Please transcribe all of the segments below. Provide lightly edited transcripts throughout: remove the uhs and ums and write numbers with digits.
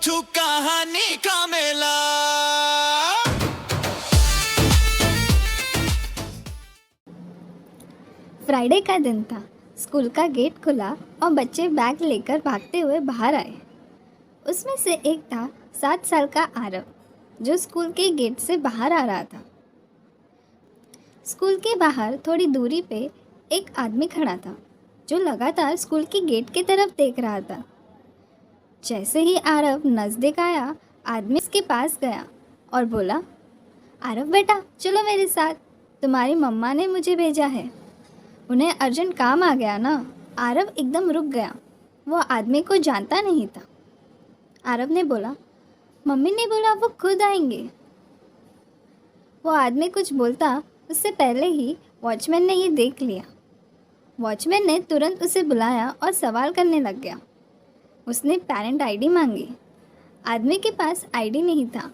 To कहानी का मेला। Friday का दिन था। स्कूल का गेट खुला और बच्चे बैग लेकर भागते हुए बाहर आए। उसमें से एक था 7 साल का आरव, जो स्कूल के गेट से बाहर आ रहा था। स्कूल के बाहर थोड़ी दूरी पे एक आदमी खड़ा था, जो लगातार स्कूल के गेट की तरफ देख रहा था। जैसे ही आरव नज़दीक आया, आदमी उसके पास गया और बोला, आरव बेटा, चलो मेरे साथ, तुम्हारी मम्मा ने मुझे भेजा है। उन्हें अर्जेंट काम आ गया ना। आरव एकदम रुक गया। वो आदमी को जानता नहीं था। आरव ने बोला, मम्मी ने बोला वो खुद आएंगे। वो आदमी कुछ बोलता उससे पहले ही वॉचमैन ने ये देख लिया। वॉचमैन ने तुरंत उसे बुलाया और सवाल करने लग गया। उसने पेरेंट आईडी मांगी। आदमी के पास आईडी नहीं था।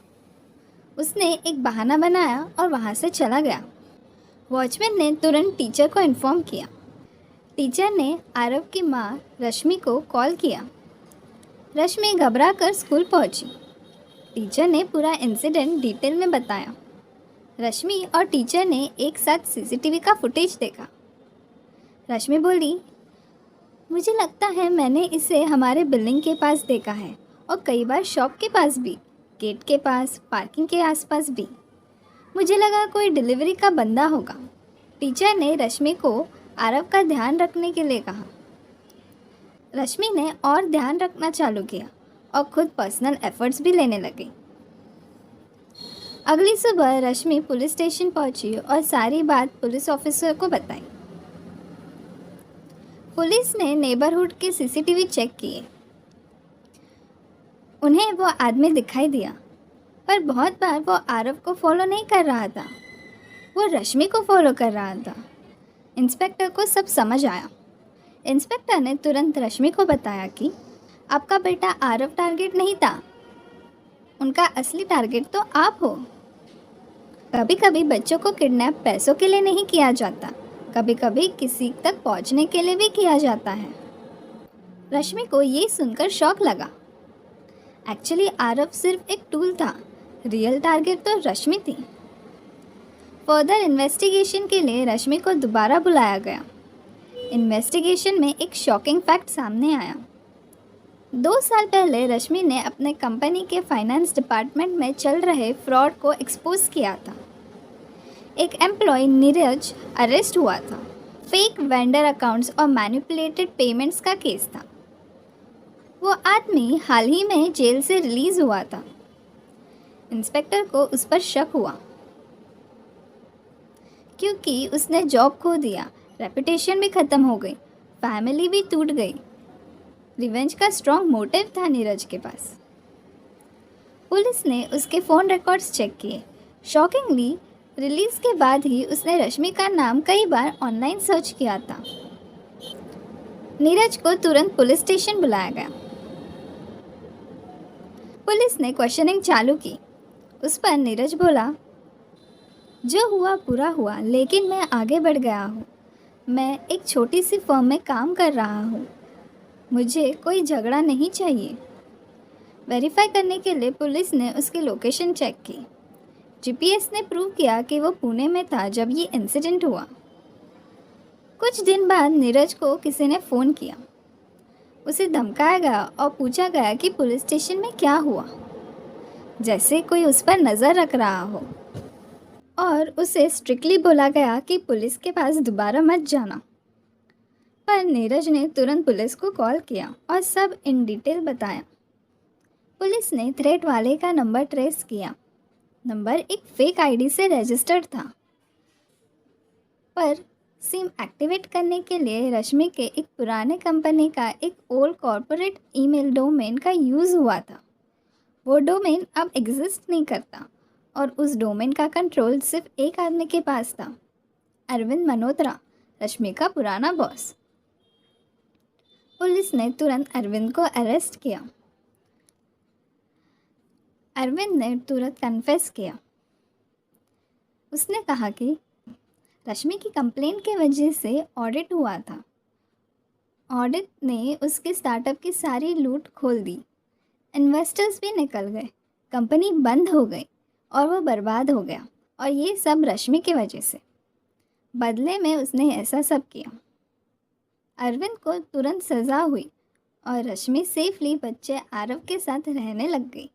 उसने एक बहाना बनाया और वहाँ से चला गया। वॉचमैन ने तुरंत टीचर को इन्फॉर्म किया। टीचर ने आरव की माँ रश्मि को कॉल किया। रश्मि घबरा कर स्कूल पहुँची। टीचर ने पूरा इंसिडेंट डिटेल में बताया। रश्मि और टीचर ने एक साथ सीसीटीवी का फुटेज देखा। रश्मि बोली, मुझे लगता है मैंने इसे हमारे बिल्डिंग के पास देखा है और कई बार शॉप के पास भी, गेट के पास, पार्किंग के आसपास भी। मुझे लगा कोई डिलीवरी का बंदा होगा। टीचर ने रश्मि को आरव का ध्यान रखने के लिए कहा। रश्मि ने और ध्यान रखना चालू किया और खुद पर्सनल एफर्ट्स भी लेने लगी। अगली सुबह रश्मि पुलिस स्टेशन पहुंची और सारी बात पुलिस ऑफिसर को बताई। पुलिस ने नेबरहुड के सीसीटीवी चेक किए। उन्हें वो आदमी दिखाई दिया, पर बहुत बार वो आरव को फॉलो नहीं कर रहा था, वो रश्मि को फॉलो कर रहा था। इंस्पेक्टर को सब समझ आया। इंस्पेक्टर ने तुरंत रश्मि को बताया कि आपका बेटा आरव टारगेट नहीं था, उनका असली टारगेट तो आप हो। कभी कभी बच्चों को किडनैप पैसों के लिए नहीं किया जाता, कभी कभी किसी तक पहुंचने के लिए भी किया जाता है। रश्मि को ये सुनकर शॉक लगा। एक्चुअली आरव सिर्फ एक टूल था, रियल टारगेट तो रश्मि थी। फर्दर इन्वेस्टिगेशन के लिए रश्मि को दोबारा बुलाया गया। इन्वेस्टिगेशन में एक शॉकिंग फैक्ट सामने आया। 2 साल पहले रश्मि ने अपने कंपनी के फाइनेंस डिपार्टमेंट में चल रहे फ्रॉड को एक्सपोज किया था। एक एम्प्लॉय नीरज अरेस्ट हुआ था। फेक वेंडर अकाउंट्स और मैनिपुलेटेड पेमेंट्स का केस था। वो आदमी हाल ही में जेल से रिलीज़ हुआ था। इंस्पेक्टर को उस पर शक हुआ, क्योंकि उसने जॉब खो दिया, रेपुटेशन भी ख़त्म हो गई, फैमिली भी टूट गई। रिवेंज का स्ट्रॉन्ग मोटिव था नीरज के पास। पुलिस ने उसके फ़ोन रिकॉर्ड्स चेक किए। शॉकिंगली, रिलीज़ के बाद ही उसने रश्मि का नाम कई बार ऑनलाइन सर्च किया था। नीरज को तुरंत पुलिस स्टेशन बुलाया गया। पुलिस ने क्वेश्चनिंग चालू की। उस पर नीरज बोला, जो हुआ बुरा हुआ, लेकिन मैं आगे बढ़ गया हूँ। मैं एक छोटी सी फर्म में काम कर रहा हूँ। मुझे कोई झगड़ा नहीं चाहिए। वेरीफाई करने के लिए पुलिस ने उसकी लोकेशन चेक की। जीपीएस ने प्रूव किया कि वो पुणे में था जब ये इंसिडेंट हुआ। कुछ दिन बाद नीरज को किसी ने फ़ोन किया। उसे धमकाया गया और पूछा गया कि पुलिस स्टेशन में क्या हुआ, जैसे कोई उस पर नज़र रख रहा हो, और उसे स्ट्रिक्टली बोला गया कि पुलिस के पास दोबारा मत जाना। पर नीरज ने तुरंत पुलिस को कॉल किया और सब इन डिटेल बताया। पुलिस ने थ्रेट वाले का नंबर ट्रेस किया। नंबर एक फेक आईडी से रजिस्टर्ड था, पर सिम एक्टिवेट करने के लिए रश्मि के एक पुराने कंपनी का एक ओल्ड कॉर्पोरेट ईमेल डोमेन का यूज़ हुआ था। वो डोमेन अब एग्जिस्ट नहीं करता और उस डोमेन का कंट्रोल सिर्फ एक आदमी के पास था, अरविंद मल्होत्रा, रश्मि का पुराना बॉस। पुलिस ने तुरंत अरविंद को अरेस्ट किया। अरविंद ने तुरंत कन्फेस किया। उसने कहा कि रश्मि की कंप्लेंट की वजह से ऑडिट हुआ था। ऑडिट ने उसके स्टार्टअप की सारी लूट खोल दी। इन्वेस्टर्स भी निकल गए, कंपनी बंद हो गई और वो बर्बाद हो गया। और ये सब रश्मि की वजह से। बदले में उसने ऐसा सब किया। अरविंद को तुरंत सज़ा हुई और रश्मि सेफली बच्चे आरव के साथ रहने लग गई।